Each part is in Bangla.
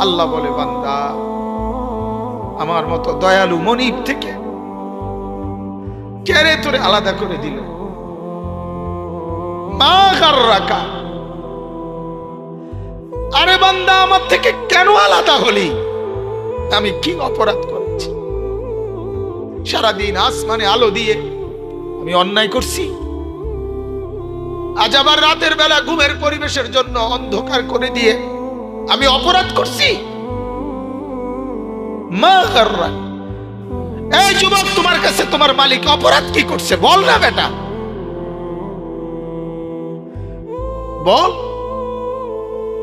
আল্লাহ বলে, বান্দা আমার মতো দয়ালু মনিব থেকে কে রে তোরে আলাদা করে দিল? মা গাররাকা, আরে বান্দা আমার থেকে কেন আলাদা হলি? আমি কি অপরাধ করেছি? সারাদিন আসমানে আলো দিয়ে আমি অন্যায় করছি? আজ আবার রাতের বেলা ঘুমের পরিবেশের জন্য অন্ধকার করে দিয়ে আমি অপরাধ করছি? মা গাররাকা, এই যুবক, তোমার কাছে তোমার মালিক অপরাধ কি করছে বল না বেটা, বল।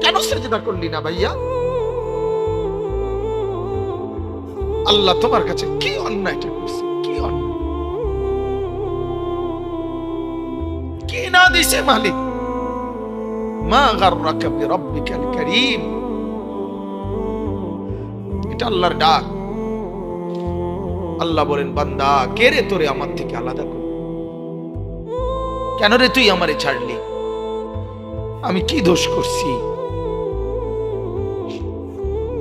কেন সেজদা করলি না ভাইয়া? আল্লাহ তোমার কাছে কি অন্যায়টা করছে? কি অন্যায়, কি না দিছে মালিক? মা গাররাকা বিরাব্বিকাল কারীম, এটা আল্লাহর ডাক। আল্লাহ বলেন, বান্দা কে রে তোরে আমার থেকে আলাদা করলি? কেন রে তুই আমারে ছাড়লি? আমি কি দোষ করছি?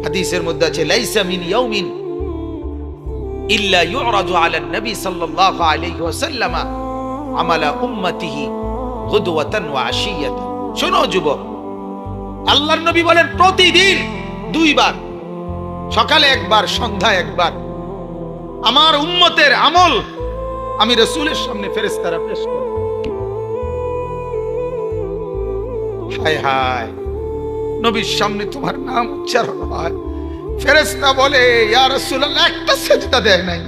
হাদিসের মধ্যে আছে, লাইসা মিন ইয়াউমিন ইল্লা ইউরাদু আলা নবী সাল্লাল্লাহু আলাইহি ওয়াসাল্লাম আমালা উম্মতিহি গুদওয়াতান ওয়া আশিয়াতান। শোনো যুবক, আল্লাহর নবী বলেন প্রতিদিন দুইবার, সকালে একবার, সন্ধ্যায় একবার, আমার উম্মতের আমল আমি রাসূলের সামনে ফেরেশতারা পেশ করি। হায় হায়, নবীর সামনে তোমার নাম উচ্চারণ হয়, ফেরেশতা বলে, ইয়া রাসূলুল্লাহ, একটা সিজদা দেয় নাই,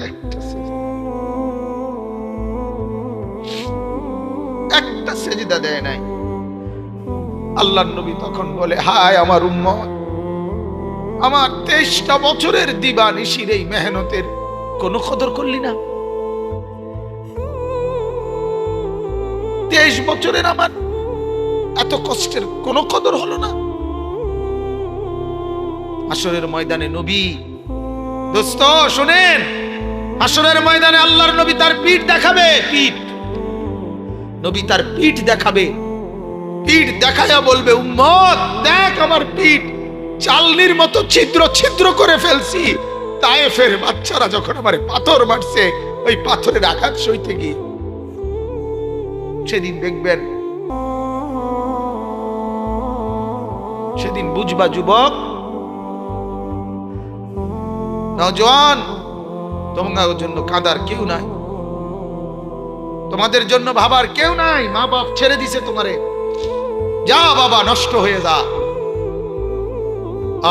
একটা সিজদা দেয় নাই। আল্লাহর নবী তখন বলে, হায় আমার উম্মত, আমার 23টা বছরের দিবানিশির এই মেহনতের কোনো কদর করলি না? 23 বছরের আমার এত কষ্টের কোনো কদর হলো না? হাসরের ময়দানে নবী, দোস্ত শুনেন, হাসরের ময়দানে আল্লাহর নবী তার পিঠ দেখাবে, পিঠ, নবী তার পিঠ দেখাবে, পিঠ দেখায়া বলবে, উম্মত দেখ আমার পিঠ, চালনির মতো ছিদ্র ছিদ্র করে ফেলছি। তায়েফের বাচ্চারা যখন আমারে পাথর মারছে, ওই পাথরের আঘাত সইতে গিয়ে। সেদিন দেখবেন, সেদিন বুঝবা যুবক, নওজোয়ান, তোমাদের জন্য কাঁদার কেউ নাই, তোমাদের জন্য ভাবার কেউ নাই। মা বাপ ছেড়ে দিছে তোমারে, যা বাবা নষ্ট হয়ে যা।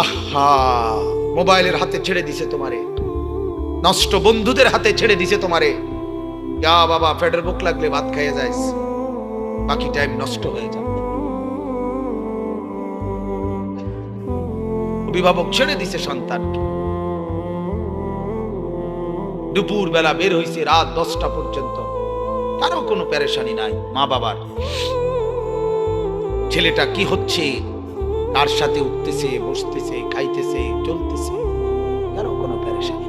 আহা, মোবাইলের হাতে ছেড়ে দিছে তোমারে, নষ্ট বন্ধুদের হাতে ছেড়ে দিছে তোমারে, যা বাবা পেটের ভুক লাগলে ভাত খাইয়ে যাইস, বাকি টাইম নষ্ট হয়ে যাবে। অভিভাবক ছেড়ে দিছে সন্তানকে, দুপুর বেলা বের হইছে রাত 10টা পর্যন্ত, কারো কোনো পেরেশানি নাই। মা বাবার ছেলেটা কি হচ্ছে, কার সাথে উঠতেছে, বসতেছে, খাইতেছে, চলতেছে, কারো কোনো পেরেশানি।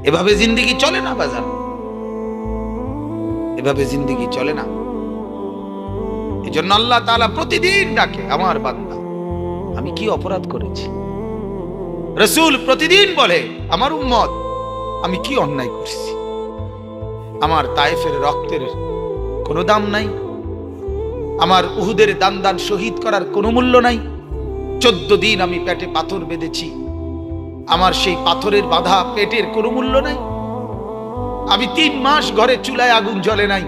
এভাবে জিন্দেগি চলে না বাজার, এভাবে জিন্দেগি চলে না। এজন্য আল্লাহ তাআলা প্রতিদিন ডাকে, আমার বান্দা আমি কি অপরাধ করেছি? রাসূল প্রতিদিন বলে, আমার উম্মত আমি কি অন্যায় করছি? আমার তায়েফের রক্তের কোনো দাম নাই, আমার উহুদের দান দান শহীদ করার কোনো মূল্য নাই। 14 দিন আমি পেটে পাথর বেঁধেছি, আমার সেই পাথরের বাধা পেটের কোনো মূল্য নাই। আমি 3 মাস ঘরে চুলায় আগুন জ্বলে নাই,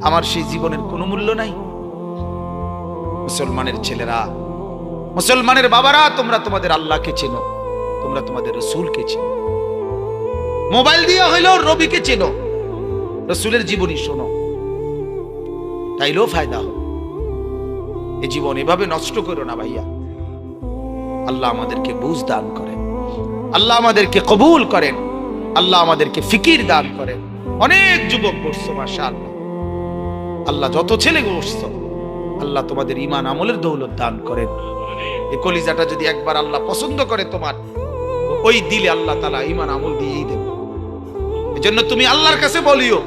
আমার সেই জীবনের কোনো মূল্য নাই। মুসলমানের ছেলেরা, মুসলমানের বাবারা, তোমরা তোমাদের আল্লাহকে চেনো, তোমরা তোমাদের রাসূলকে চেনো। মোবাইল দিয়ে হইলেও নবীকে চেনো, রাসূলের জীবনী শোনো, তাইলেও ফায়দা হবে। এই জীবন এভাবে নষ্ট করো না ভাইয়া। আল্লাহ আমাদেরকে বুঝ দান করেন, আল্লাহ আমাদেরকে কবুল করেন, আল্লাহ আমাদেরকে ফিকির দান করেন। অনেক যুবক বসছো মাশাআল্লাহ, আল্লাহ যত ছেলে বসছো, আল্লাহ তোমাদের ঈমান আমলের দৌলত দান করেন। এই কলিজাটা যদি একবার আল্লাহ পছন্দ করে তোমার, ওই দিলে আল্লাহ তাআলা ঈমান আমল দিয়েই দেবে। এজন্য তুমি আল্লাহর কাছে বলিও,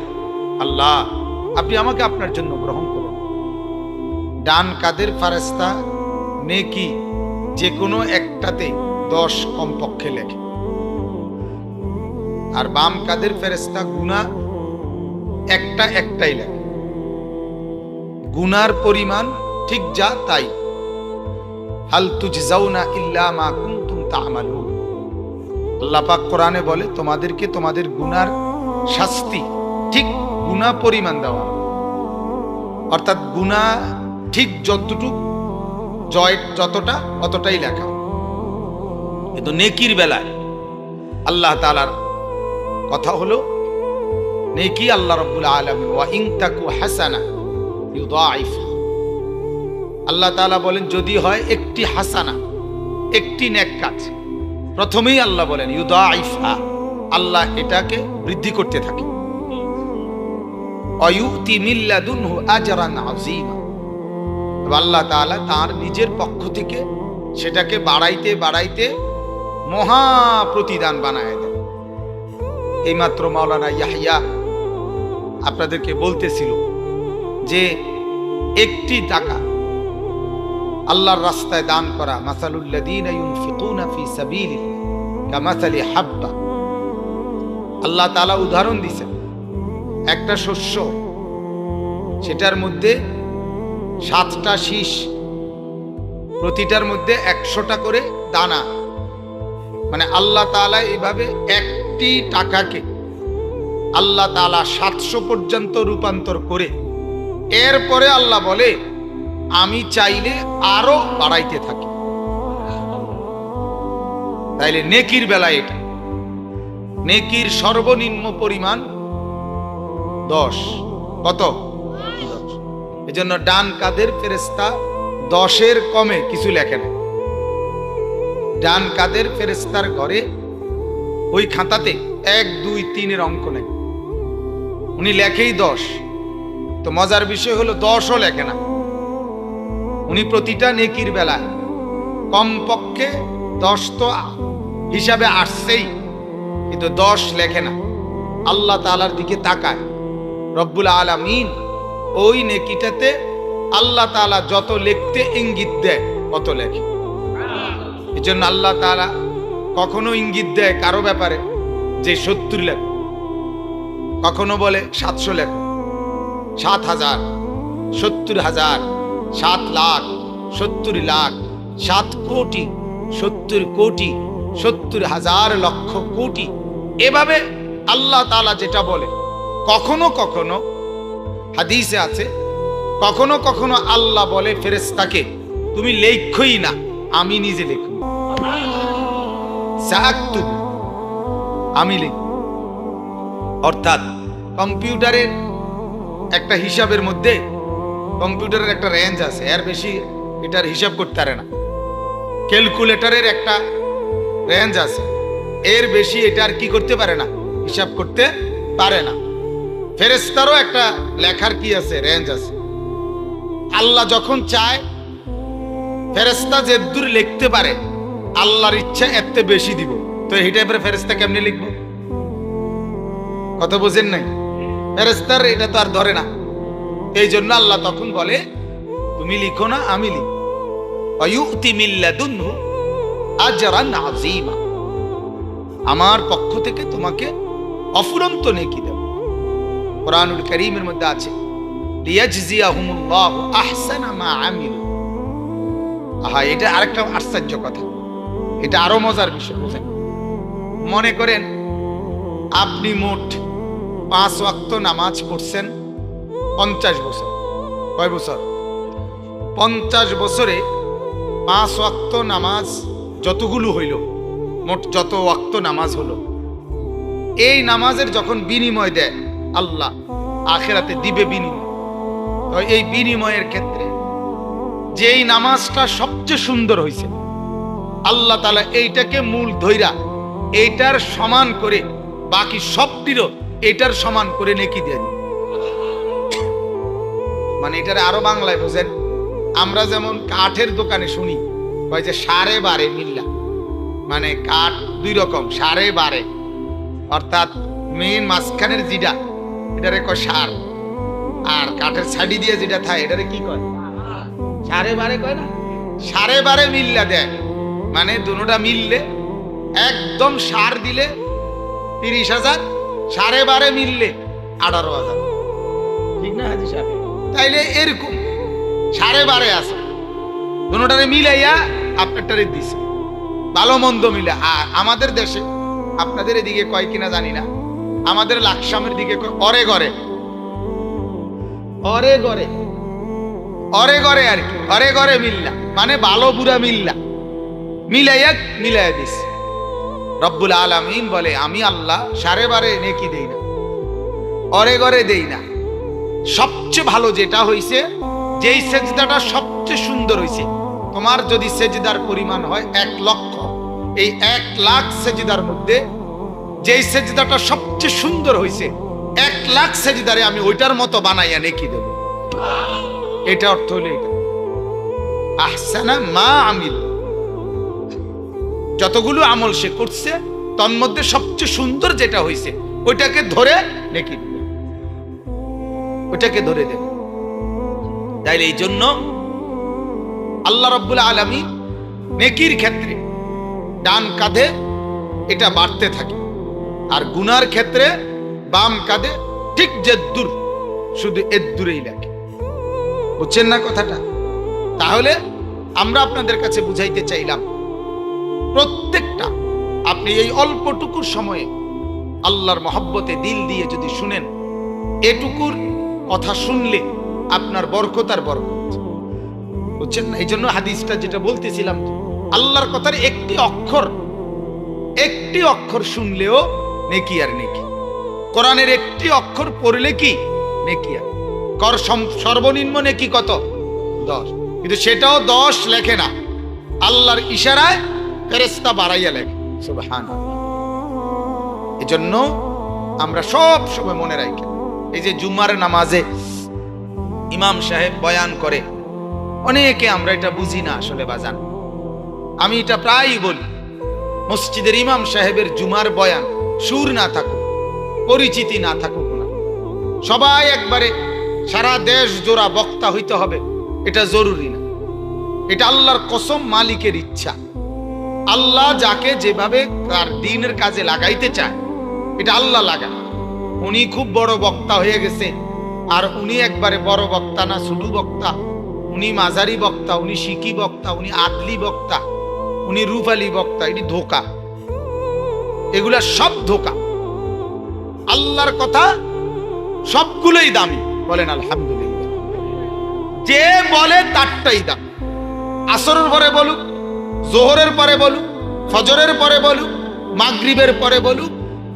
আল্লাহ আপনি আমাকে আপনার জন্য গ্রহণ করুন। ডান কাদের ফেরেশতা নেকি যে কোনো একটাতে 10 কমপক্ষে লেখে। আর বাম কাদের ফেরেশতা গুনাহ একটাই লেখে। গুনার পরিমাণ ঠিক যা তাই। হাল তুজজাউনা ইল্লা মা কুনতুম তা'মালুন। আল্লাহ পাক কোরআনে বলে, তোমাদেরকে তোমাদের গুনার শাস্তি ঠিক গুনাহ পরিমাণ দেওয়া, অর্থাৎ গুনাহ ঠিক যতটা অতটাই লেখা। কিন্তু নেকির বেলায় আল্লাহ তাআলার কথা হলো, নেকি আল্লাহ রাব্বুল আলামিন ওয়া ইন তাকু হাসানা ইউদাইফা, আল্লাহ তাআলা বলেন যদি হয় একটি হাসানা, একটি নেক কাজ, প্রথমেই আল্লাহ বলেন ইউদাইফা, আল্লাহ এটাকে বৃদ্ধি করতে থাকে। অয়ুতি মিন লাদুনহু আজরান আযীমা, আল্লাহ তাআলা তার নিজের পক্ষ থেকে সেটাকে বাড়াইতে মহা প্রতিদান বানায় দেন। এইমাত্র মাওলানা ইয়াহইয়া আপনাদেরকে বলতেছিল যে একটি টাকা আল্লাহর রাস্তায় দান করা, মাসালুল লাযীনা ইউনফিকুনা ফি সাবিলিল্লাহ কামাসালি হাব্বা, আল্লাহ তাআলা উদাহরণ দিয়েছেন একটা শস্য, সেটার মধ্যে 7টা শীষ, প্রতিটার মধ্যে 100টা করে দানা। মানে আল্লাহ তাআলা এইভাবে একটি টাকাকে আল্লাহ তাআলা 700 পর্যন্ত রূপান্তর করে এরপরে আল্লাহ বলে আমি চাইলে আরো বাড়াইতে থাকি। তাইলে নেকির বেলায় এটা, নেকির সর্বনিম্ন পরিমাণ 10। কত? 10। এজন্য ডান কাদের ফেরেশতা 10-এর কমে কিছু লেখে না। ডান কাদের ফেরেশতার ঘরে ওই খাতাতে 1, 2, 3-এর অঙ্ক নেই, উনি লেখেই 10। তো মজার বিষয় হলো 10ও লেখে না উনি। প্রতিটা নেকির বেলায় কমপক্ষে 10 তো হিসাবে আসছেই, কিন্তু 10 লেখে না। আল্লাহ তাআলার দিকে তাকায়, রব্বুল আলামিন ওই নেকিটাতে আল্লাহ তাআলা যত লিখতে ইঙ্গিত দেয় অত লেখে। এজন্য আল্লাহ তাআলা কখনো ইঙ্গিত দেয় কারো ব্যাপারে যে 70 লেখো, কখনো বলে 700 লেখো, 7,000, 70,000, 7 লাখ, 70 লাখ, 7 কোটি, 70 কোটি, 70,000 লক্ষ কোটি, এভাবে আল্লাহ তাআলা যেটা বলে। কখনো কখনো হাদিসে আছে, কখনো কখনো আল্লাহ বলে ফেরেশতাকে তুমি লেখই না, আমি নিজে লিখব, সাআক্তুব, আমি লিখব। অর্থাৎ কম্পিউটারের একটা হিসাবের মধ্যে, কম্পিউটারের একটা রেঞ্জ আছে, এর বেশি এটার হিসাব করতে পারে না। ক্যালকুলেটরের একটা রেঞ্জ আছে, এর বেশি এটা আর কি করতে পারে না, হিসাব করতে পারে না। ফেরেশতারও একটা লেখার কি আছে, রেঞ্জ আছে। আল্লাহ যখন চায় ফেরেশতা যেদূর লিখতে পারে, আল্লাহর ইচ্ছা এত বেশি দিব। তো এই টাইপের ফেরেশতা কেমনে লিখবো? কথা বোঝেন নাই? ফেরেশতার এটা তো আর ধরে না। এই জন্য আল্লাহ তখন বলে তুমি লিখো না, আমি লিখব। অয়ুতি মিন লাদুনহু আজরান আযীমা, আমার পক্ষ থেকে তোমাকে অফুরন্ত নেকি দেব। কোরআনুল কারীমের মধ্যে আছে লিয়াজজিয়াহুমুল্লাহু আহসানা মা আমিলু। আহা, এটা আরেকটা আশ্চর্য কথা, এটা আরো মজার বিষয়। বুঝেন, মনে করেন আপনি মোট 5 ওয়াক্ত নামাজ পড়ছেন 50 বছর। কয় বছর? 50 বছরে 5 ওয়াক্ত নামাজ যতগুলো হইল, মোট যত ওয়াক্ত নামাজ হলো, এই নামাজের যখন বিনিময় দেয় আল্লাহ, আখিরাতে দিবে বিনিময়। তো এই বিনিময়ের ক্ষেত্রে যেই নামাজটা সবচেয়ে সুন্দর হয়েছে, আল্লাহ তাআলা এইটাকে মূল ধইরা এইটার সমান করে বাকি সবটিরও এটার সমান করে নেকি দিয়ে দিই। মানে এটার আরো বাংলায় বোঝেন, আমরা যেমন কাঠের দোকানে শুনি কয় যে 12.5 মিল্লা, মানে কাঠ 2 রকম, 12.5, অর্থাৎ মেন মাঝখানের যেটা এটারে কয় সার, আর কাঠের ছাড়ি দিয়ে যেটা থাকে এটারে কি কয়? 12.5 কয় না? 12.5 মিল্লা দেয়। মানে দুটোটা মিললে একদম সার দিলে 30,000, 12.5 মিললে 18,000। ঠিক না হাজি সাহেব? তাইলে এরকম 12.5 আছে, দুটোটারে মিলাইয়া আপনারটারে দিছে, ভালো মন্দ মিলে। আর আমাদের দেশে, আপনাদের এদিকে কয় কিনা জানি না, আমাদের লাকসামের দিকে অরে গড়ে আর কি, অরে গড়ে মিল্লা মানে ভালো বুড়া মিল্লা, মিলাইয়া দিস। রব্বুল আলামিন বলে আমি আল্লাহ 12.5 নেকি দেই না, অরে গড়ে দেই না। সবচেয়ে ভালো যেটা হইছে, যেই সেজদাটা সবচেয়ে সুন্দর হইছে, তোমার যদি সেজদার পরিমাণ হয় 1 লক্ষ, এই 1 লাখ সেজদার মধ্যে যেই সেজদাটা সবচেয়ে সুন্দর হইছে, 1 লাখ সেজদারে আমি ওইটার মতো বানাইয়া নেকি দেব। এটা অর্থ হলো এটা, আহসানা মা আমিল। যতগুলো আমল সে করছে তন্মধ্যে সবচেয়ে সুন্দর যেটা হইছে ওইটাকে ধরে নেকি দিবে, ওইটাকে ধরে দেবে। তাইলে এই জন্য আল্লাহ রাব্বুল আলামিন নেকির ক্ষেত্রে ডান কাঁধে এটা বাড়তে থাকে, আর গুনার ক্ষেত্রে বাম কাঁধে ঠিক যেদ্দুর, শুধু এদ্দুরেই লাগে। বুঝছেন না কথাটা? তাহলে আমরা আপনাদের কাছে বুঝাইতে চাইলাম, প্রত্যেকটা আপনি এই অল্পটুকুর সময়ে আল্লাহর মহব্বতে দিল দিয়ে যদি শুনেন, এটুকুর কথা শুনলে আপনার বরকত আর বরকত। বুঝছেন না? এই জন্য হাদিসটা যেটা বলতেছিলাম, আল্লাহর কথার একটি অক্ষর শুনলেও নেকি আর নেকি। কোরআনের একটি অক্ষর পড়লে কি নেকি আর। সর্বনিম্ন নেকি কত? 10, কিন্তু সেটাও 10 লেখে না, আল্লাহর ইশারায় ফেরেশতা বাড়াইয়া লেখে। সুবহানাল্লাহ। এজন্য আমরা সব সময় মনে রাখি, এই যে জুমার নামাজে ইমাম সাহেব বয়ান করে, অনেকে আমরা এটা বুঝি না আসলে বাজান। আমি এটা প্রায়ই বলি, মসজিদের ইমাম সাহেবের জুমার বয়ান সুর না থাকুক, পরিচিতি না থাকুক না, সবাই একবারে সারা দেশ জোড়া বক্তা হইতে হবে, এটা জরুরি না। এটা আল্লাহর কসম, মালিকের ইচ্ছা। আল্লাহ যাকে যেভাবে তার দ্বীনের কাজে লাগাইতে চায়, এটা আল্লাহ লাগায়। উনি খুব বড় বক্তা হয়ে গেছে, আর উনি একবারে বড় বক্তা না, ছোট বক্তা, উনি মাঝারি বক্তা, উনি শিকি বক্তা, উনি আদলি বক্তা, উনি রূপালী বক্তা, এটি ধোকা। এগুলা সব ধোকা। আল্লাহর কথা সবগুলোই দামি, বলেন আলহামদুলিল্লাহ। যে বলে তারটাই দাম। আসরের পরে বলুক, জোহরের পরে বলুক, ফজরের পরে বলুক, মাগরিবের পরে বলুক,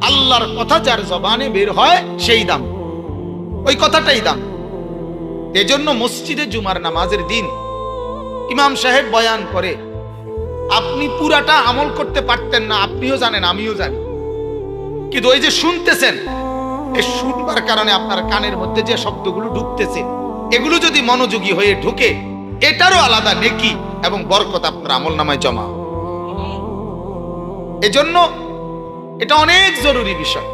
আল্লাহর কথা যার জবানে বের হয় সেই দাম, ওই কথাটাই দাম। এজন্য মসজিদে জুমার নামাজের দিন ইমাম সাহেব বয়ান করে, আপনি পুরাটা আমল করতে পারতেন না, আপনিও জানেন আমিও জানি, কিন্তু ওই যে শুনতেছেন, এই শুনবার কারণে আপনার কানের মধ্যে যে শব্দগুলো ঢুকতেছে, এগুলো যদি মনোযোগী হয়ে ঢুকে, এটারও আলাদা নেকি এবং বরকত আপনার আমল নামায় জমা। এজন্য এটা অনেক জরুরি বিষয়।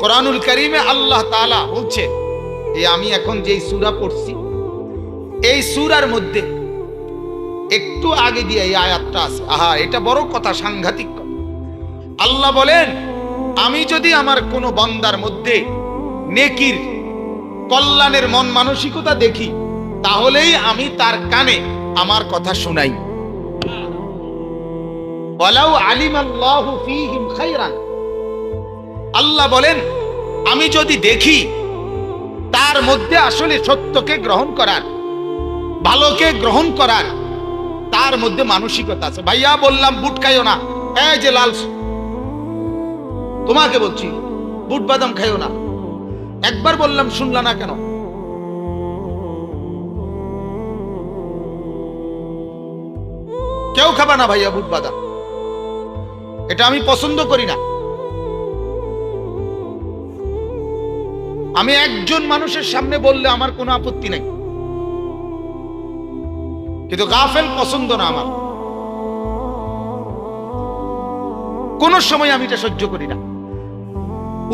কোরআনুল কারীমে আল্লাহ তাআলা বলছে, এই আমি এখন যে সূরা পড়ছি, এই সূরার মধ্যে একটু আগে দিয়ে এই আয়াতটা আছে। আহা, এটা বড় কথা, সাংঘাতিক কথা। আল্লাহ বলেন, আমি যদি আমার কোনো বান্দার মধ্যে নেকির, কল্যাণের মন মানসিকতা দেখি, তাহলেই আমি তার কানে আমার কথা শুনাই। ওয়ালাউ আলিমাল্লাহু ফীহিম খায়রান, আল্লাহ বলেন, আমি যদি দেখি তার মধ্যে আসলে সত্যকে গ্রহণ করার, ভালোকে গ্রহণ করার তার মধ্যে মানসিকতা আছে। ভাইয়া বললাম বুট খাইও না, এই যে লাল, তোমাকে বলছি বুট বাদাম খাইও না, একবার বললাম শুনলা না কেন? কেউ খাবা না ভাইয়া বুট বাদাম, এটা আমি পছন্দ করি না। আমি একজন মানুষের সামনে বললে আমার কোনো আপত্তি নাই, কিন্তু গাফেল পছন্দ না আমার, কোন সময় আমি এটা সহ্য করি না।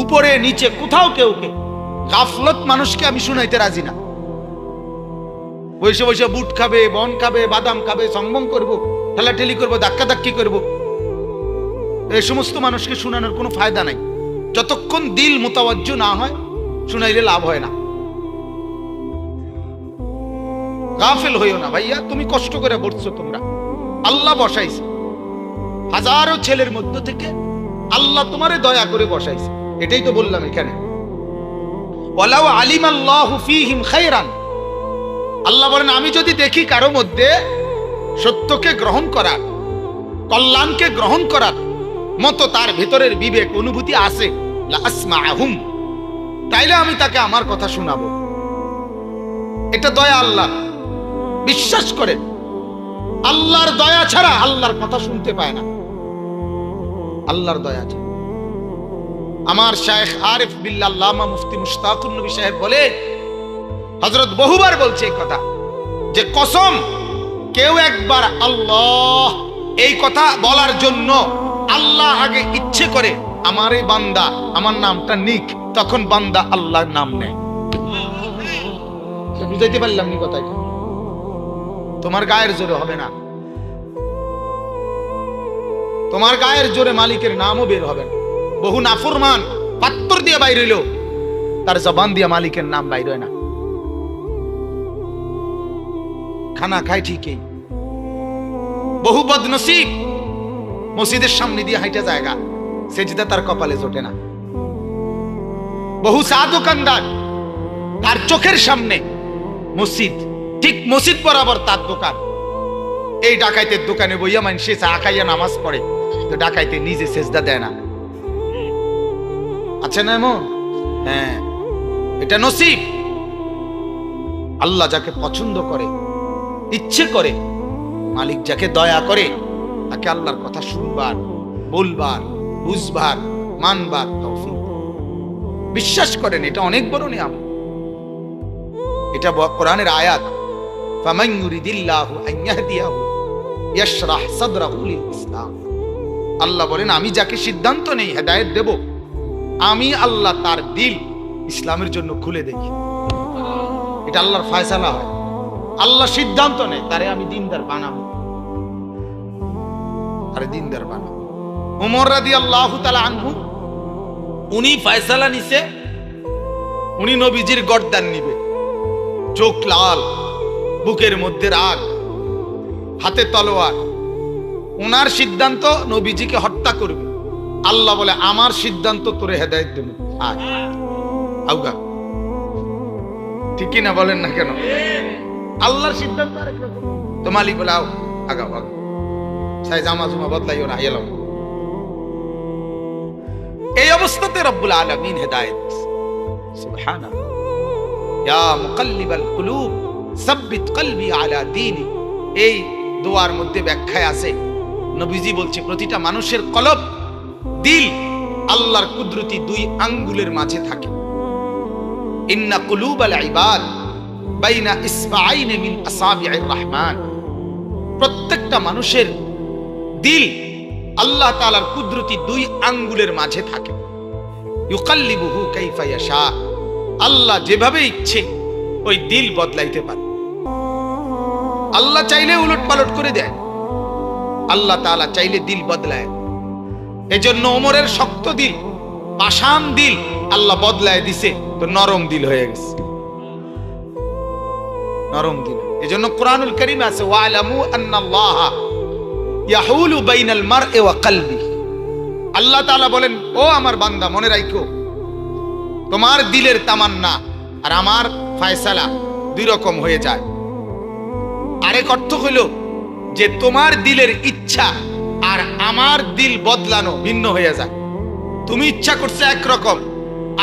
উপরে নিচে কোথাও কেউ গাফলত মানুষকে আমি শুনাইতে রাজি না। বসে বসে বুট খাবে, বন খাবে, বাদাম খাবে, সংবং করবো, ঠেলাঠেলি করবো, ধাক্কাধাক্কি করবো, এই সমস্ত মানুষকে শোনানোর কোনো ফায়দা নাই। যতক্ষণ দিল মুতাওয়াজ্জু না হয় শুনাইলে লাভ হয় না। গাফেল হইও না ভাইয়া, তুমি কষ্ট করে বসছো, তোমরা আল্লাহ বসাইছে হাজারো ছেলের মধ্য থেকে, আল্লাহ তোমারে দয়া করে বসাইছে। এটাই তো বললাম এখানে, ওয়ালাউ আলিমাল্লাহু ফীহিম খায়রান, আল্লাহ বলেন আমি যদি দেখি কারো মধ্যে সত্যকে গ্রহণ করার, কল্যাণকে গ্রহণ করার মতো তার ভেতরের বিবেক অনুভূতি আছে, লা আসমাআহুম, তাইলে আমি তাকে আমার কথা শোনাবো। এটা দয়া আল্লাহ। বিশ্বাস করেন, আল্লাহর দয়া ছাড়া আল্লাহর কথা শুনতে পায় না, আল্লাহর দয়া ছাড়া। আমার শায়েখ আরিফ বিল্লাহ আল্লামা মুফতি মুশতাকুন নবী সাহেব বলে, হযরত বহুবার বলছে এই কথা, যে কসম কেউ একবার আল্লাহ এই কথা বলার জন্য আল্লাহ আগে ইচ্ছে করে আমার এই বান্দা আমার নামটা নিক, তখন বান্দা আল্লাহর নাম নেয়। বুঝাইতে পারলাম নি কথাটা? তোমার গায়ের জোরে হবে না, তোমার গায়ের জোরে মালিকের নামও বের হবে না। বহু নাফরমান পাত্তর দিয়ে বাইর হইল, তার জবান দিয়ে মালিকের নাম বাইর হয় না। খানা খায় ঠিকই, বহু বদনসিব মসজিদের সামনে দিয়ে হাইটা জায়গা, সেজদা তার কপালে জোটে না। বহু চা দোকানদার, তার চোখের সামনে মসজিদ, ঠিক মসজিদ বরাবর তার দোকান, এই ডাকাইতের দোকানে বইয়া মানুষে চা খাইয়া নামাজ পড়ে, তো ডাকাইতে নিজে সেজদা দেয় না। আছে না এমন? হ্যাঁ, এটা নসিব। আল্লাহ যাকে পছন্দ করে, ইচ্ছে করে, মালিক যাকে দয়া করে, তাকে আল্লাহর কথা শুনবার, বলবার, বুঝবার, মানবার তৌফিক। বিশ্বাস করেন, এটা অনেক বড় নিয়ামত। এটা কোরআনের আয়াত, ফামান ইউরিদিল্লাহু আন ইয়াহদিয়াহু ইয়াশরাহ সাদরাহু লিল ইসলাম। আল্লাহ বলেন আমি যাকে সিদ্ধান্ত নেই হেদায়েত দেব, আমি আল্লাহ তার দিল ইসলামের জন্য খুলে দেই। এটা আল্লাহর ফয়সালা হয়, আল্লাহ সিদ্ধান্ত নেয় তারে আমি দিনদার বানাবো, আরে দিনদার বানাবো। ওমর রাদিয়াল্লাহু তাআলা আনহু, উনি ফয়সালা নিছে, উনি নবীজির গর্দান নিবে, চোখ লাল, বুকের মধ্যে রাগ, হাতে তলোয়ার। উনার সিদ্ধান্ত নবীজিকে হত্যা করবে। আল্লাহ বলে আমার সিদ্ধান্ত তোরে হেদায়েত দেব, আয় আউগা। ঠিক না বলেন না কেন? আল্লাহর সিদ্ধান্ত আরেক রকম। তো মালিক বলে আও আগাও আগাও, সাই জামা জুমা বদলাইও না, এলাম। এই অবস্থাতে রব্বুল আলামিন হেদায়েত, সুবহানাল্লাহ। ইয়া মুকাল্লিবাল কুলুব সাব্বিত কলবি আলা দীনি, এই দোয়ার মধ্যে ব্যাখ্যায় আছে, নবীজি বলছে প্রতিটা মানুষের কলব, দিল আল্লাহর কুদরতি দুই আঙ্গুলের মাঝে থাকে। ইন্না কুলুবাল ইবাদ বাইনা ইসবাআইন মিন আসাবি'ir রহমান। প্রত্যেকটা মানুষের দিল আল্লাহ তাআলার কুদরতি দুই আঙ্গুলের মাঝে থাকে। ইউকাল্লিবুহু কাইফা ইয়াশা, আল্লাহ যেভাবে ইচ্ছে ওই দিল বদলাইতে পারে। আল্লাহ চাইলে উলট পালট করে দেয়, আল্লাহ তাআলা চাইলে দিল বদলায়। এজন্য ওমরের শক্ত দিল, পাষাণ দিল আল্লাহ বদলায় দিছে, তো নরম দিল হয়ে গেছে, নরম দিল। এজন্য কোরআনুল কারীমে আছে, ওয়ালামু আন্নাল্লাহা ইয়াহুলু বাইনাল মারই ওয়া কলবি। আল্লাহ তাআলা বলেন, ও আমার বান্দা মনে রাখো, তোমার দিলের তামান্না আর আমার ফয়সালা দুই রকম হয়ে যায়। আরেক অর্থ হইল যে তোমার দিলের ইচ্ছা আর আমার দিল বদলানো ভিন্ন হয়ে যায়। তুমি ইচ্ছা করছে একরকম,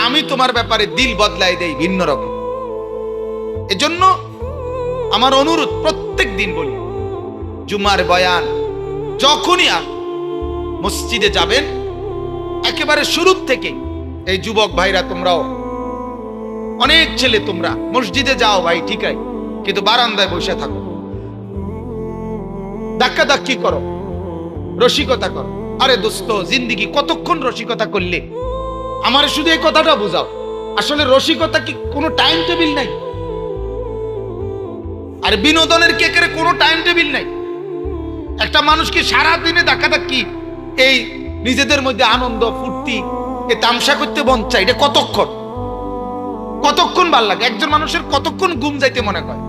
আমি তোমার ব্যাপারে দিল বদলাই দেই ভিন্ন রকম। এজন্য আমার অনুরোধ, প্রত্যেক দিন বলি, জুমার বয়ান যখনই মসজিদে যাবেন, একেবারে শুরুর থেকে, এই যুবক ভাইরা তোমরাও, অনেক ছেলে তোমরা মসজিদে যাও ভাই ঠিকই, কিন্তু বারান্দায় বসে থাকো, ধাক্কা ধাক্কি করো, রসিকতা করো। আরে দোস্ত, জিন্দিগি কতক্ষণ রসিকতা করলে? আমার শুধু এই কথাটা বুঝাও, আসলে রসিকতা কি কোনো টাইম টেবিল নাই? আর বিনোদনের কেকের কোনো টাইম টেবিল নাই। একটা মানুষকে সারাদিনে ধাক্কাধাক্কি, এই নিজেদের মধ্যে আনন্দ ফুর্তি, এ তামসা করতে মন চায়, এটা কতক্ষণ কতক্ষণ ভাল লাগে? একজন মানুষের কতক্ষণ ঘুম যাইতে মনে করে?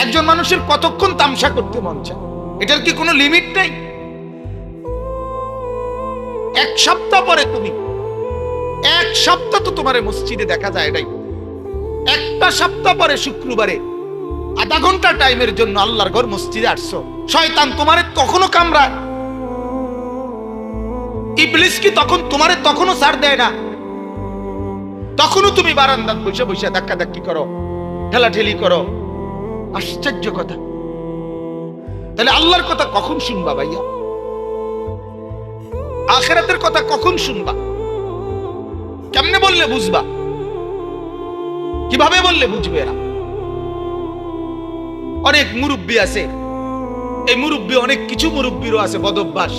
একজন মানুষের কতক্ষণ তামসা করতে মন চায়? এটার কি কোনো লিমিট নেই? এক সপ্তাহ পরে তুমি, এক সপ্তাহ তো তোমার মসজিদে দেখা যায় নাই, একটা সপ্তাহ পরে শুক্রবারে আধা ঘন্টা টাইমের জন্য আল্লাহর ঘর মসজিদে আসছো, শয়তান তোমারে তখনও কামড়ায়? ইবলিস কি তখন তোমারে তখনও ছাড় দেয় না? তখনও তুমি বারান্দায় বসে বসে ধাক্কাধাক্কি করো, ঠেলাঠেলি করো। আশ্চর্য কথা। তাহলে আল্লাহর কথা কখন শুনবা ভাইয়া? আখিরাতের কথা কখন শুনবা? কেমনে বললে বুঝবা? কিভাবে বললে বুঝবে? এরা অনেক মুরব্বী আছে, এই মুরব্বী অনেক কিছু মুরব্বীরও আছে বদভ্যাস,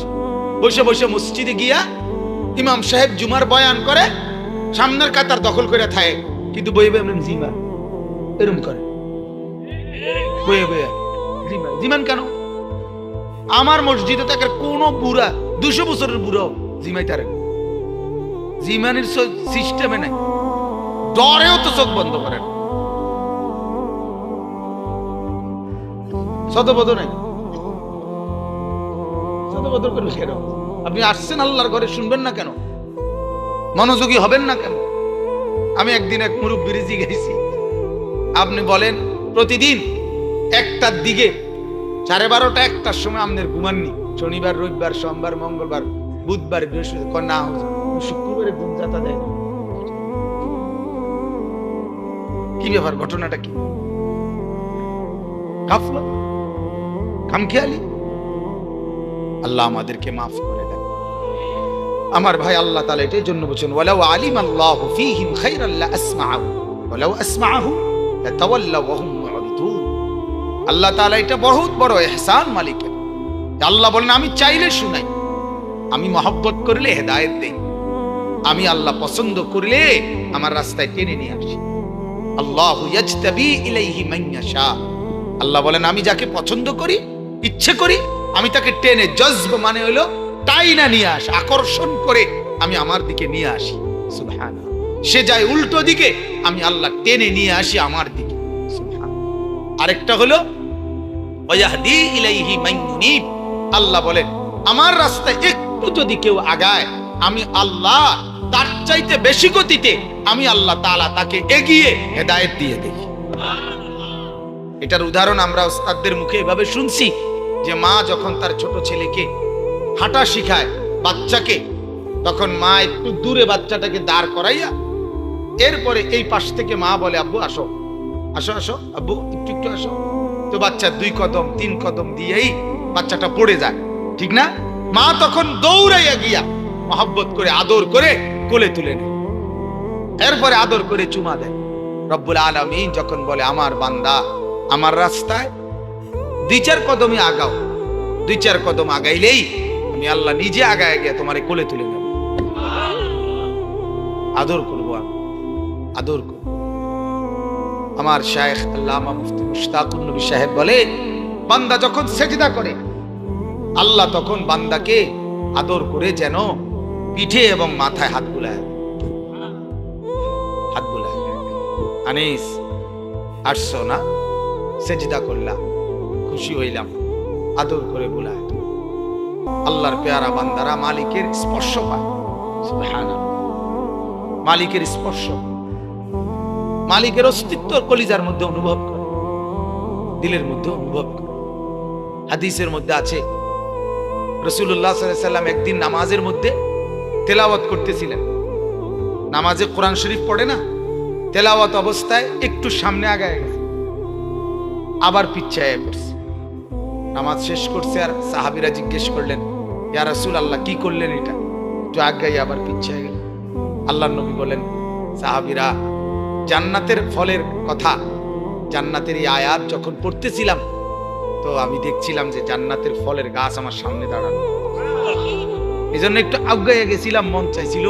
বসে বসে মসজিদে গিয়া ইমাম সাহেব জুমার বয়ান করে, সামনের কাতার দখল করে থাকে, কিন্তু বইয়ে বইয়ে জিমা এরম করে, বইয়ে বইয়ে জিমা। জিমান কেন? আমার মসজিদে তো কোন বুড়া 200 বছরের বুড়ো জিমাইতারে, জিমানের সিস্টেমে নাই, ডরেও তো চোখ বন্ধ করেন, শতবদ নাই, শতবদর করে কেন? আপনি আসছেন আল্লাহর ঘরে, শুনবেন না কেন? মনোযোগী হবেন না কেন? আমি একদিন এক মুরব্বির জিজ্ঞাসি, আপনি বলেন প্রতিদিন 1টার দিকে, 12:30 1টার সময় আপনার ঘুমাননি? শনিবার, রবিবার, সোমবার, মঙ্গলবার, বুধবার, বৃহস্পতিবার না, শুক্রবারে ঘুম যাতা দেয় না? কি ব্যাপার? ঘটনাটা কি? গাফলা, খামখেয়ালি। আল্লাহ আমাদেরকে মাফ করে দেন। আমার ভাই, আল্লাহ তাআলা এটার জন্য বলেন, ওয়ালাউ আলিমাল্লাহু ফীহিম খায়রান লা আসমাআহু ওয়ালাউ আসমাআহু লাতাওয়াল্লাউ ওয়া হুম মু'রিদুন। আল্লাহ তাআলা এটা বহুত বড় ইহসান মালিকের। আল্লাহ বলেন, আমি চাইলে শুনাই, আমি মহব্বত করলে হেদায়েত দেই, আমি আল্লাহ পছন্দ করলে আমার রাস্তায় টেনে নিয়ে আসি। আল্লাহু ইয়াজতাবি ইলাইহি মান ইয়াশা। আল্লাহ বলেন, আমি যাকে পছন্দ করি, ইচ্ছে করি, আমি তাকে টেনে, জজব মানে হলো টাইনা নিয়ে আসি, আকর্ষণ করে আমি আমার দিকে নিয়ে আসি। সুবহানাল্লাহ। সে যায় উল্টো দিকে, আমি আল্লাহ টেনে নিয়ে আসি আমার দিকে। সুবহানাল্লাহ। আরেকটা হলো ওয়াহদি ইলাইহি মান ইউনিব। আল্লাহ বলেন, আমার রাস্তায় একটু যদি কেউ আগায়, আমি আল্লাহ তার চাইতে বেশি গতিতে আমি আল্লাহ তাআলা তাকে এগিয়ে হেদায়েত দিয়ে দেই। এটার উদাহরণ আমরা উস্তাদদের মুখে এভাবে শুনছি যে মা যখন তার ছোট ছেলেকে হাঁটা শিখায়, বাচ্চাকে, তখন মা একটু দূরে বাচ্চাটাকে দাঁড় করাইয়া এরপরে এই পাশ থেকে মা বলে, আব্বু আসো, আসো আসো আব্বু, একটু একটু আসো। তো বাচ্চা 2 কদম 3 কদম দিয়েই বাচ্চাটা পড়ে যায়, ঠিক না? মা তখন দৌড়াইয়া গিয়া মহব্বত করে আদর করে কোলে তুলে নেয়, এরপরে আদর করে চুমা দেয়। রব্বুল আলামিন যখন বলে, আমার বান্দা আমার রাস্তায় 2-4 কদমই আগাও, 2-4 কদম আগাইলেই আমি আল্লাহ নিজে আগায় গিয়ে তোমারে কোলে তুলে নেব, আদর করবো, আমি আদর করব। আমার শায়েখ আল্লামা মুফতি মুশতাকুন নবী সাহেব বলে, বান্দা যখন সেজদা করে, আল্লাহ তখন বান্দাকে আদর করে যেন পিঠে এবং মাথায় হাত বুলায়, হাত বুলায়। আনিস আসছো না, সেজদা করলাম, খুশি হইলাম, আদর করে বুলায়। আল্লাহর পেয়ারা বান্দারা মালিকের স্পর্শ পায়। সুবহানাল্লাহ। মালিকের স্পর্শ, মালিকের অস্তিত্ব কলিজার মধ্যে অনুভব করে, দিলের মধ্যে অনুভব করে। হাদিসের মধ্যে আছে, রাসূলুল্লাহ সাল্লাল্লাহু আলাইহি ওয়াসাল্লাম একদিন নামাজের মধ্যে তেলাওয়াত করতেছিলেন। নামাজে কোরআন শরীফ পড়ে না, তেলাওয়াত অবস্থায় একটু সামনে আগায় গেছে, আবার পিছায় পড়ছে। নামাজ শেষ করছে, আর সাহাবীরা জিজ্ঞেস করলেন, ইয়া রাসূলুল্লাহ কি করলেন এটা? একটু আগাই আবার পিছায় গেল। আল্লাহর নবী বলেন, সাহাবীরা জান্নাতের ফলের কথা, জান্নাতের এই আয়াত যখন পড়তেছিলাম, তো আমি দেখছিলাম যে জান্নাতের ফলের গাছ আমার সামনে দাঁড়ানো, এই জন্য একটু আগাইয়া গেছিলাম, মন চাইছিল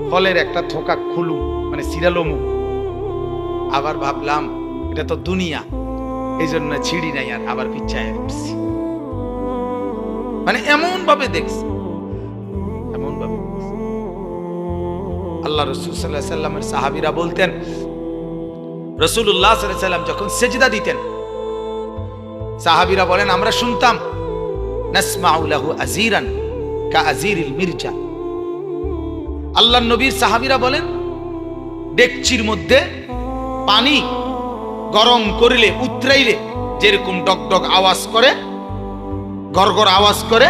ফলের একটা থোকা খুলু, মানে সিরালো মুখ। আবার ভাবলাম এটা তো দুনিয়া, এই জন্য ছিড়ি নাই, আর আবার পিছায় আসছি। মানে এমন ভাবে দেখছে, এমন ভাবে। আল্লাহ রাসূল সাল্লাল্লাহু আলাইহি সাল্লামের সাহাবীরা বলতেন, রাসূলুল্লাহ সাল্লাল্লাহু আলাইহি সাল্লাম যখন সেজদা দিতেন, সাহাবীরা বলেন আমরা শুনতাম, নাসমাউ লাহু আজিরান কা আজিরিল মির্জা। আল্লাহর নবীর সাহাবীরা বলেন, ডেকচির মধ্যে পানি গরম করলে, উতরাইলে যেরকম ডক আওয়াজ করে, গড়গড় আওয়াজ করে,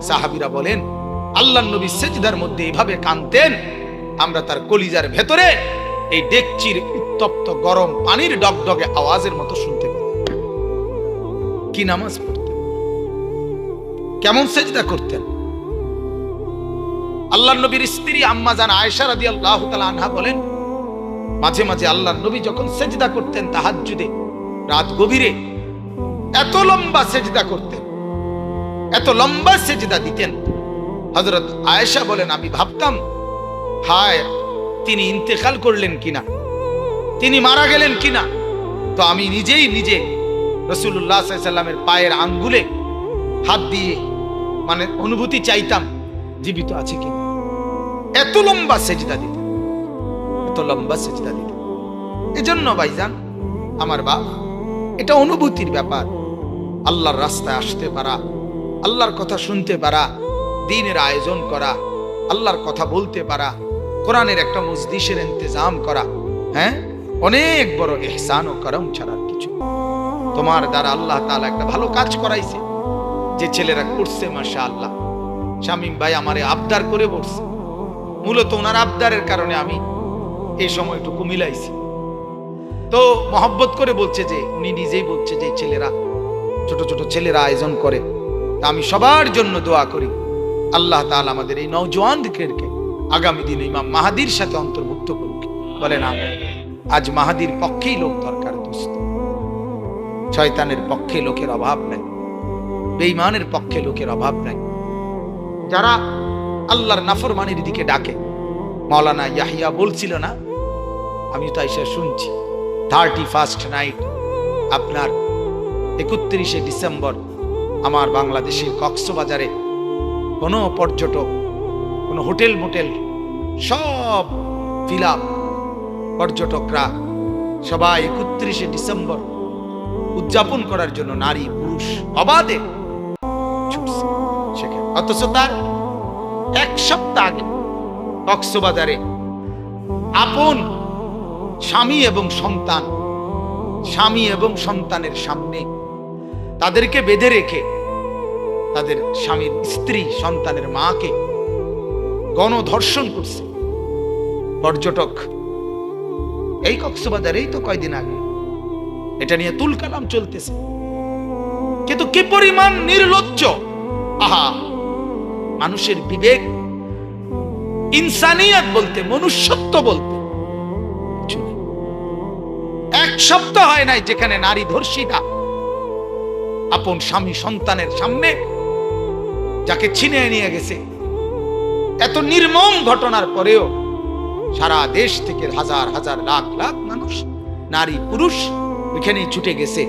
সাহাবীরা বলেন আল্লাহর নবী সেজদার মধ্যে এভাবে কাঁদতেন, আমরা তার কলিজার ভেতরে এই ডেকচির উত্তপ্ত গরম পানির ডগডগে আওয়াজের মতো শুনতে পেতাম। কি নামাজ পড়তেন, কেমন সেজদা করতেন। আল্লাহর নবীর স্ত্রী আম্মা জান আয়েশা রাদিয়াল্লাহু তাআলা আনহা বলেন, মাঝে মাঝে আল্লাহর নবী যখন সেজদা করতেন তাহাজ্জুদে, রাত গভীরে এত লম্বা সেজদা করতেন, এত লম্বা সেজদা দিতেন, হযরত আয়েশা বলেন আমি ভাবতাম, হায় তিনি ইন্তেকাল করলেন কিনা, তিনি মারা গেলেন কিনা। তো আমি নিজেই নিজে রাসূলুল্লাহ সাল্লাল্লাহু আলাইহি সাল্লামের পায়ের আঙ্গুলে হাত দিয়ে মানে অনুভূতি চাইতাম জীবিত আছে কিনা। এত লম্বা সেজদা দিতেন, এত লম্বা সেজদা দিতেন। এজন্য ভাইজান আমার বাপ, এটা অনুভূতির ব্যাপার। আল্লাহর রাস্তায় আসতে পারা, আল্লাহর কথা শুনতে পারা, দ্বীনের আয়োজন করা, আল্লাহর কথা বলতে পারা, কোরআনের একটা মজলিসের ইন্তজাম করা, হ্যাঁ, অনেক বড় ইহসান ও করম ছাড়া কিছু। তোমার দ্বারা আল্লাহ তাআলা একটা ভালো কাজ করাইছে, যে ছেলেরা করছে মাশাআল্লাহ। শামীম ভাই আমারে আবদার করে বলছে, মূলত ওনার আবদারের কারণে আমি এই সময়টুকু মিলাইছি। তো মহব্বত করে বলছে যে, উনি নিজেই বলছে যে ছেলেরা, ছোট ছোট ছেলেরা আয়োজন করে, তা আমি সবার জন্য দোয়া করি আল্লাহ তাআলা আমাদের এই নওজোয়ানদেরকে আগামী দিনে ইমাম মাহাদির সাথে অন্তর্ভুক্ত করুক। বলেন আমিন। আজ মাহাদির পক্ষেই লোক দরকার দোস্ত, শয়তানের পক্ষে লোকের অভাব নাই, বেঈমানের পক্ষে লোকের অভাব নাই। যারা আল্লাহর নাফরমানির দিকে ডাকে, মাওলানা ইয়াহিয়া বলছিল না, আমি তো এসে শুনছি 31st নাইট আপনার 31শে ডিসেম্বর আমার বাংলাদেশের কক্সবাজারে কোনো পর্যটক, কোনো হোটেল মোটেল সব ফিল আপ, পর্যটকরা সবাই 31শে ডিসেম্বর উদযাপন করার জন্য নারী পুরুষ অবাধে ছুটছে সেখানে। অথচ তার এক সপ্তাহ আগে কক্সবাজারে আপন স্বামী এবং সন্তান, স্বামী এবং সন্তানের সামনে তাদেরকে বেঁধে রেখে তাদের স্বামীর স্ত্রী সন্তানের মাকে গণধর্ষণ করছে পর্যটক। এই কক্সবাজারেই তো কয়দিন আগে এটা নিয়ে তুলকালাম চলতেছে। কিন্তু কি পরিমাণ নির্লজ্জ! আহা, মানুষের বিবেক, ইনসানিয়ত বলতে, মনুষ্যত্ব বলতে এক সপ্তাহ হয় নাই যেখানে নারী ধর্ষিতা আপন স্বামী সন্তানের সামনে যাকে ছিনিয়ে নিয়ে গেছে। এত নির্মম ঘটনার পরেও সারা দেশ থেকে হাজার হাজার লাখ লাখ মানুষ, নারী পুরুষ ওইখানেই ছুটে গেছে,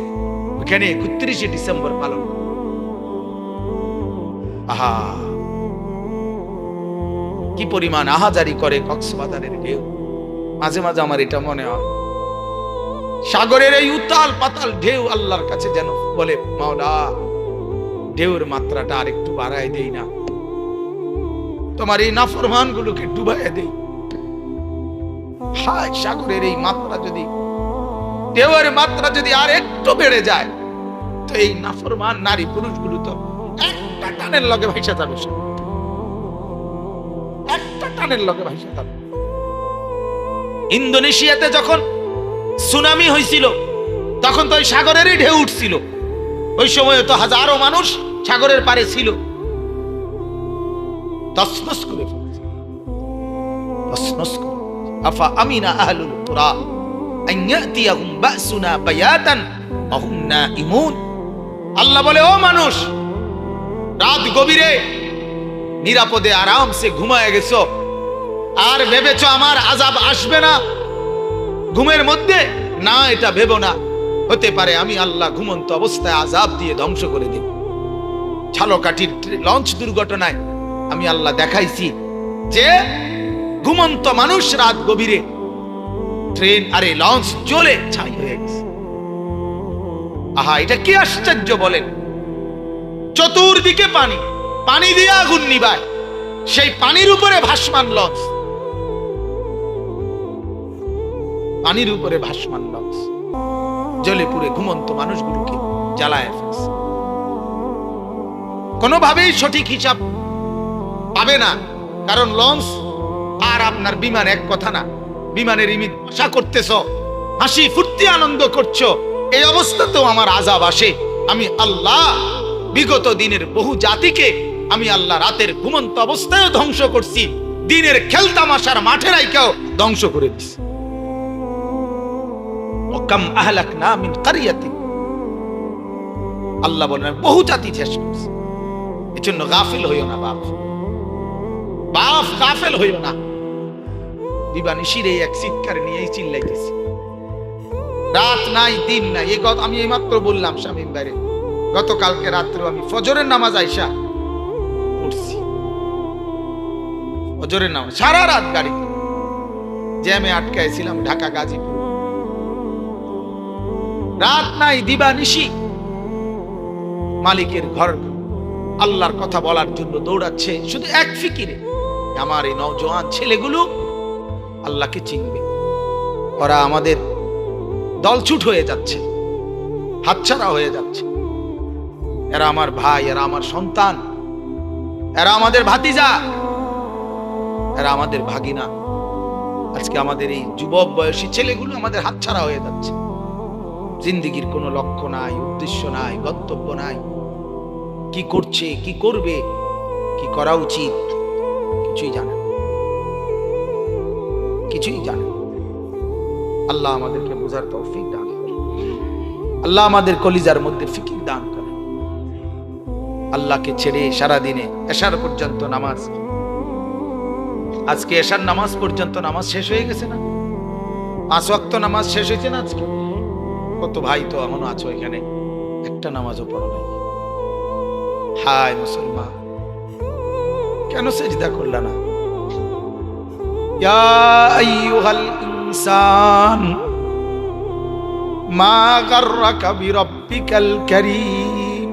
ওইখানে 31শে ডিসেম্বর পালন। আহা, কি পরিমাণ আহাজারি করে কক্সবাজারের ঢেউ। মাঝে মাঝে আমার এটা মনে হয়, সাগরের এই উতাল পাতাল ঢেউ আল্লাহর কাছে যেন বলে, মাওলা ঢেউর মাত্রাটা আর একটু বাড়ায় দেই না, তোমার এই নাফরমান গুলোকে ডুবাইয়া দেই। হায়, সাগরের এই মাত্রা যদি, ঢেউয়ের মাত্রা যদি আর একটু বেড়ে যায়, তো এই নাফরমান নারী পুরুষগুলো তো একটা টানের লগে ভাইসা যাবে, একটা টানের লগে ভাইসা যাবে। ইন্দোনেশিয়াতে যখন সুনামি হয়েছিল তখন তো ওই সাগরেরই ঢেউ উঠছিল, ওই সময় তো হাজারো মানুষ সাগরের পারে ছিল, তছনছ করে ফেলেছে, তছনছ করে। আফা আমিনা আহলুল কুরা আন ইয়াতিয়াহুম বাসুনা বায়াতান ওয়া হুম নাঈমুন। আল্লাহ বলে, ও মানুষ, রাত গভীরে নিরাপদে আরামসে ঘুমায় গেছো, আর ভেবেছো আমার আযাব আসবে না ঘুমের মধ্যে? না, এটা ভেবো না, হতে পারে আমি আল্লাহ ঘুমন্ত অবস্থায় আযাব দিয়ে ধ্বংস করে দেব। ঝালকাঠির লঞ্চ দুর্ঘটনায় আমি আল্লাহ দেখাইছি যে ঘুমন্ত মানুষ রাত গভীরে ট্রেন আরে লঞ্চ জ্বলে ছাই হয়ে গেছে। আহা, এটা কি আশ্চর্য বলেন। চতুর্দিকে পানি, পানি দিয়ে আগুন নিবায়, সেই পানির উপরে ভাসমান লঞ্চ, পানির উপরে ভাসমান লঞ্চ জ্বলে পুড়ে ঘুমন্ত মানুষগুলোকে জ্বালায় ফেলছে। কোনোভাবেই সঠিক হিসাব পাবে না, কারণ লঞ্চ আর আপনার বিমান এক কথা না। বিমানের ইমিত আশা করতেছ, হাসি ফুর্তি আনন্দ করছো, এই অবস্থাতেও আমার আযাব আসে। আমি আল্লাহ বিগত দিনের বহু জাতিকে আমি আল্লাহ রাতের ঘুমন্ত অবস্থায় ধ্বংস করছি, দিনের খেলতামাশার মাঠে রাইকেও ধ্বংস করে দিছি। ওয়াকাম আহলাকনা মিন কারিয়াতিন, আল্লাহ বলেন বহু জাতি শেষ করছি। এজন্য গাফিল হইও না বাপ, বাপ গাফিল হইও না। দিবানিশির এই এক চিৎকার নিয়েই চিল্লাইতেছি, রাত নাই দিন নাই। এই কথা আমি এইমাত্র বললাম শামীম ভাইরে, গতকালকে রাত্রে আমি ফজরের নামাজ আইসা পড়ছি, ফজরের নামাজ সারা রাত গাড়ি জ্যামে আটকাইছিলাম ঢাকা গাজীপুর। রাত নাই দিবানিশি মালিকের ঘর আল্লাহর কথা বলার জন্য দৌড়াচ্ছে, শুধু এক ফিকিরে আমার এই নওজোয়ান ছেলেগুলো আল্লাহকে চিনবে। ওরা আমাদের দলছুট হয়ে যাচ্ছে, হাতছাড়া হয়ে যাচ্ছে। এরা আমার ভাই, এরা আমার সন্তান, এরা আমাদের ভাতিজা, এরা আমাদের ভাগিনা। আজকে আমাদের এই যুবক বয়সী ছেলেগুলো আমাদের হাতছাড়া হয়ে যাচ্ছে। জিন্দেগির কোনো লক্ষ্য নাই, উদ্দেশ্য নাই, গন্তব্য নাই। কি করছে, কি করবে, কি করা উচিত কিছুই জানে, কিছুই জানে। আল্লাহ আমাদেরকে বোঝার তৌফিক দান করে, আল্লাহ আমাদের কলিজার মধ্যে ফিকির দান করে। আল্লাহকে ছেড়ে সারাদিনে এশার পর্যন্ত নামাজ, আজকে এশার নামাজ পর্যন্ত নামাজ শেষ হয়ে গেছে না? 5 ওয়াক্ত নামাজ শেষ হয়েছে না আজকে? কত ভাই তো এমনও আছো এখানে একটা নামাজও পড়ো নাই। হায় মুসলমান, কেন সেজদা করলা না? ইয়া আইয়ুহাল ইনসান মা গাররাকা বিরাব্বিকাল কারীম।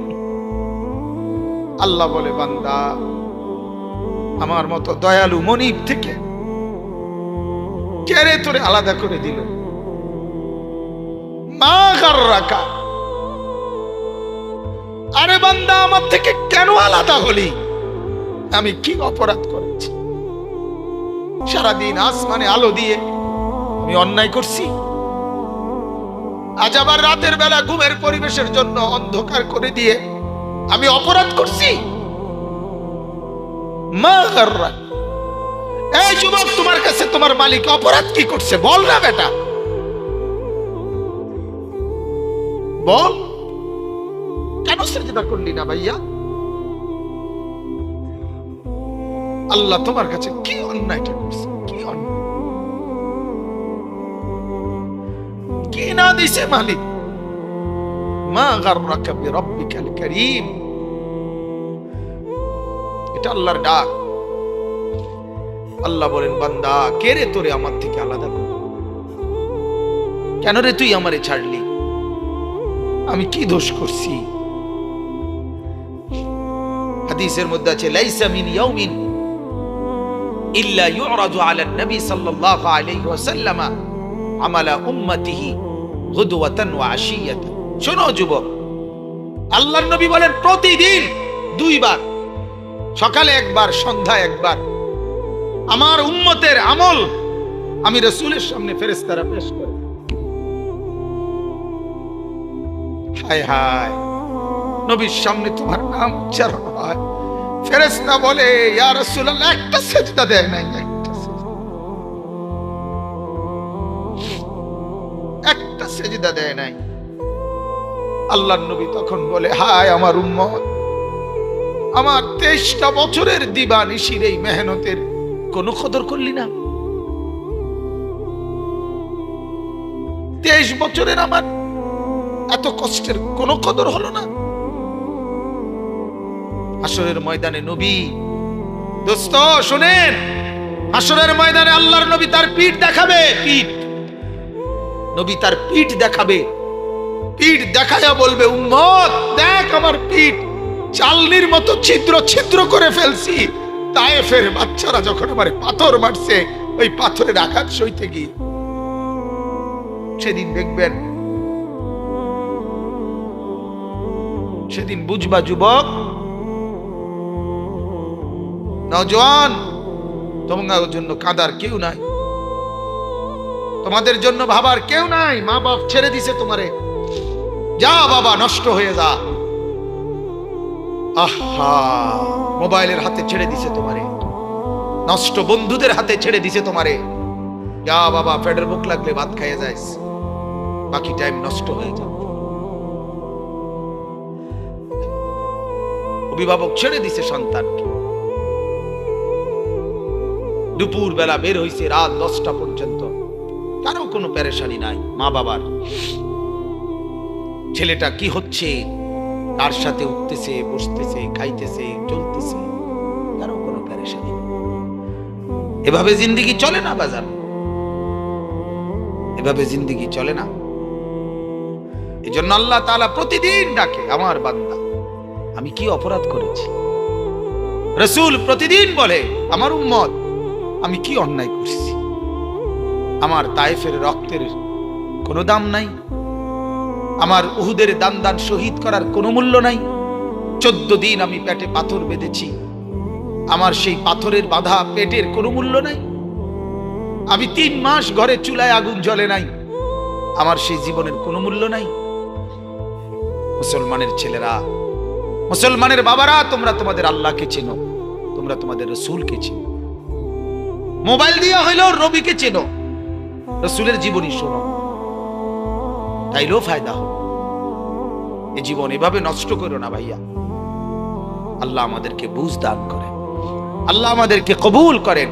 আল্লাহ বলে, বান্দা আমার মতো দয়ালু মনিব থেকে কে রে তোরে আলাদা করে দিল? মা গাররাকা, আরে বান্দা আমার থেকে কেন আলাদা হলি? আমি কি অপরাধ করেছি? সারাদিন আসমানে আলো দিয়ে আমি অন্যায় করছি, আজ আবার রাতের বেলা ঘুমের পরিবেশের জন্য অন্ধকার করে দিয়ে আমি অপরাধ করছি? মা গাররাক, এই যুবক, তোমার কাছে তোমার মালিক অপরাধ কি করছে বল না বেটা, বল। কেন সেজদা করলি না ভাইয়া? আল্লাহ তোমার কাছে কি অন্যায়টা করছে? কি অন্যায়, কি না দিছে মালিক? মা গাররাকা বিরাব্বিকাল কারীম, এটা আল্লাহর ডাক। আল্লাহ বলেন, বান্দা কে রে তোরে আমার থেকে আলাদা করলি? কেন রে তুই আমারে ছাড়লি? আমি কি দোষ করছি? হাদিসের মধ্যে আছে, লাইসা মিন ইয়াউমিন ইল্লা ইউরাদু আলা নবী সাল্লাল্লাহু আলাইহি ওয়াসাল্লাম আমালা উম্মতিহি গুদওয়াতান ওয়া আশিয়াতান। শোনো যুবক, আল্লাহর নবী বলেন প্রতিদিন 2 বার, সকালে একবার, সন্ধ্যায় একবার আমার উম্মতের আমল আমি রাসূলের সামনে ফেরেশতারা পেশ করে। হায় হায়, নবীর সামনে তোমার নাম উচ্চারণ হয়, ফেরেশতা বলে, ইয়া রাসূলুল্লাহ একটা সিজদা দেয় নাই, একটা সিজদা দেয় নাই। আল্লাহর নবী তখন বলে, হায় আমার উম্মত, আমার 23টা বছরের দিবানিশির এই মেহনতের কোনো কদর করলি না? 23 বছরের আমার এত কষ্টের কোনো কদর হলো না? হাসরের ময়দানে নবী, দোস্ত শুনেন, হাসরের ময়দানে আল্লাহর নবী তার পিঠ দেখাবে, পিঠ, নবী তার পিঠ দেখাবে, পিঠ দেখায়া বলবে, উম্মত দেখ আমার পিঠ, চালনির মতো ছিদ্র ছিদ্র করে ফেলছি। তায়েফের বাচ্চারা যখন আমারে পাথর মারছে, ওই পাথরের আঘাত সইতে গিয়ে। সেদিন দেখবেন, সেদিন বুঝবা যুবক, নওজোয়ান, তোমার জন্য কাঁদার কেউ নাই, তোমাদের জন্য ভাবার কেউ নাই। মা বাপ ছেড়ে দিছে তোমারে, যা বাবা নষ্ট হয়ে যা। আহা, মোবাইলের হাতে ছেড়ে দিছে তোমারে, নষ্ট বন্ধুদের হাতে ছেড়ে দিছে তোমারে, যা বাবা পেটের ভুক লাগলে ভাত খাইয়ে যাইস, বাকি টাইম নষ্ট হয়ে যাও। অভিভাবক ছেড়ে দিছে সন্তানকে, দুপুর বেলা বের হইছে রাত 10টা পর্যন্ত, কারো কোনো পেরেশানি নাই মা বাবার। ছেলেটা কি হচ্ছে, কার সাথে উঠতেছে, বসতেছে, খাইতেছে, চলতেছে, কারো কোনো পেরেশানি নেই। এভাবে জিন্দেগি চলে না বাজার, এভাবে জিন্দেগি চলে না। এই জন্য আল্লাহ তাআলা প্রতিদিন ডাকে, আমার বান্দা আমি কি অপরাধ করেছি। রাসূল প্রতিদিন বলে, আমার উম্মত আমি কি অন্যায় করছি। আমার তায়েফের রক্তের কোনো দাম নাই, আমার উহুদের দান দান শহীদ করার কোনো মূল্য নাই। 14 দিন আমি পেটে পাথর বেঁধেছি, আমার সেই পাথরের বাঁধা পেটের কোনো মূল্য নাই। আমি 3 মাস ঘরে চুলায় আগুন জ্বলে নাই, আমার সেই জীবনের কোনো মূল্য নাই। মুসলমানের ছেলেরা, মুসলমানের বাবারা, তোমরা তোমাদের আল্লাহকে চেনো, তোমরা তোমাদের রাসূলকে চেনো। মোবাইল দিয়ে হইলেও নবীকে চেনো, রাসূলের জীবনী শোনো, তাইলেও ফায়দা হবে। এই জীবন এভাবে নষ্ট করো না ভাইয়া। আল্লাহ আমাদেরকে বুঝ দান করেন, আল্লাহ আমাদেরকে কবুল করেন,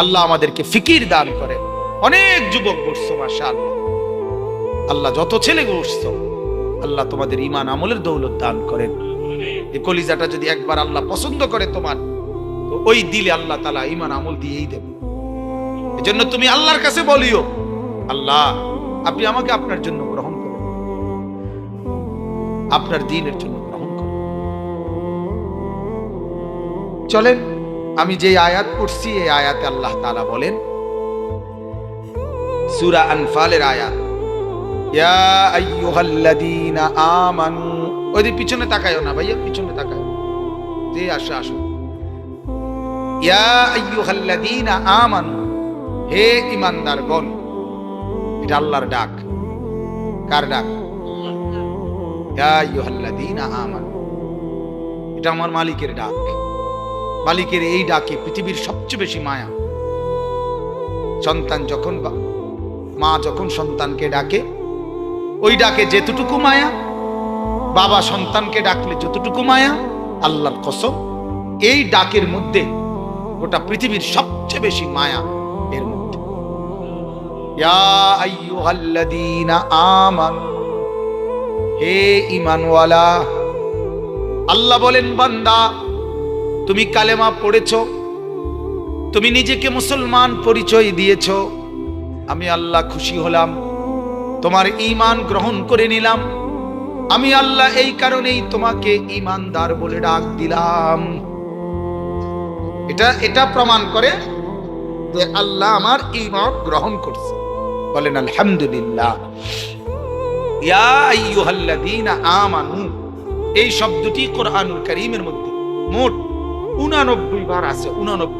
আল্লাহ আমাদেরকে ফিকির দান করেন। অনেক যুবক বসছো মাশাআল্লাহ, আল্লাহ যত ছেলে বসছো, আল্লাহ তোমাদের ঈমান আমলের দৌলত দান করেন। এই কলিজাটা যদি একবার আল্লাহ পছন্দ করে তোমার, তো ওই দিলে আল্লাহ তাআলা ঈমান আমল দিয়েই দেবে। এজন্য তুমি আল্লাহর কাছে বলিও, আল্লাহ আপনি আমাকে আপনার জন্য গ্রহণ করুন, আপনার দ্বীনের জন্য গ্রহণ করুন। চলেন, আমি যে আয়াত পড়ছি এই আয়াতে আল্লাহ তাআলা বলেন, সূরা আনফালের আয়াত, ইয়া আইয়ুহাল্লাযীনা আমানু। ওই পিছনে তাকায়ও না ভাইয়া, পিছনে তাকায়, যে আসে আসো। ইয়া আইয়ুহাল্লাযীনা আমানু, হে ঈমানদারগণ। এটা আল্লাহর ডাক। কার ডাক? ইয়া আইয়ুহাল্লাযীনা আমানু, এটা আমার মালিকের ডাক। মালিকের এই ডাকে পৃথিবীর সবচেয়ে বেশি মায়া। সন্তান যখন, মা যখন সন্তানকে ডাকে, ওই ডাকে যেতটুকু মায়া, বাবা সন্তানকে ডাকলে যতটুকু মায়া, আল্লাহর কসম এই ডাকের মধ্যে গোটা পৃথিবীর সবচেয়ে বেশি মায়া এর মধ্যে। ইয়া আইয়ুহাল্লাযীনা আমানু, হে ঈমানওয়ালা। আল্লাহ বলেন, বান্দা তুমি কালেমা পড়েছো, তুমি নিজেকে মুসলমান পরিচয় দিয়েছো, আমি আল্লাহ খুশি হলাম, তোমার ঈমান গ্রহণ করে নিলাম। আমি আল্লাহ এই কারণেই তোমাকে ঈমানদার বলে ডাক দিলাম। এটা প্রমাণ করে যে আল্লাহ আমার ঈমান গ্রহণ করছে। বলেন আলহামদুলিল্লাহ। ইয়া আইয়ুহাল্লাযীনা আমানু, এই শব্দটি কোরআনুল কারীমের মধ্যে মোট 89 বার আছে। 89,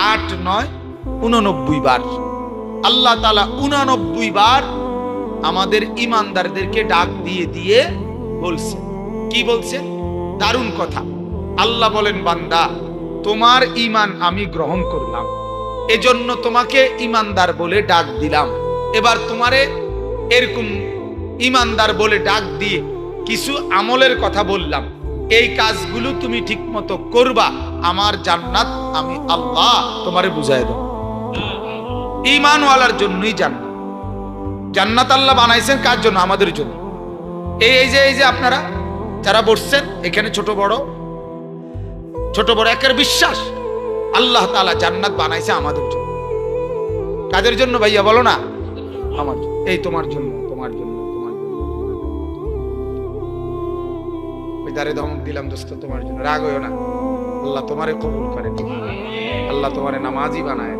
8, 9, 89 বার আল্লাহ তাআলা 89 বার আমাদের ঈমানদারদেরকে ডাক দিয়ে দিয়ে বলছে। কি বলছে? দারুণ কথা। আল্লাহ বলেন, বান্দা তোমার ঈমান আমি গ্রহণ করলাম, এজন্য তোমাকে ঈমানদার বলে ডাক দিলাম। এবার তোমারে এরকম ঈমানদার বলে ডাক দিয়ে কিছু আমলের কথা বললাম, এই কাজগুলো তুমি ঠিকমতো করবা, আমার জান্নাত আমি আল্লাহ তোমারে বুঝাই দেব। ঈমানওয়ালার জন্যই জান্নাত। জান্নাত আল্লাহ বানাইছেন কার জন্য? আমাদের জন্য। এই যে আপনারা যারা বসছেন এখানে, ছোট বড়, ছোট বড় একের বিশ্বাস, আল্লাহ তাআলা জান্নাত বানাইছে আমাদের জন্য। কাদের জন্য ভাইয়া বলো না? আমার জন্য। এই তোমার জন্য, তোমার জন্য, তোমার জন্য, তোমার জন্য। ওই দারে ধমক দিলাম দোস্ত, তোমার জন্য। রাগ হইও না, আল্লাহ তোমারে কবুল করেন, আল্লাহ তোমারে নামাজি বানায়।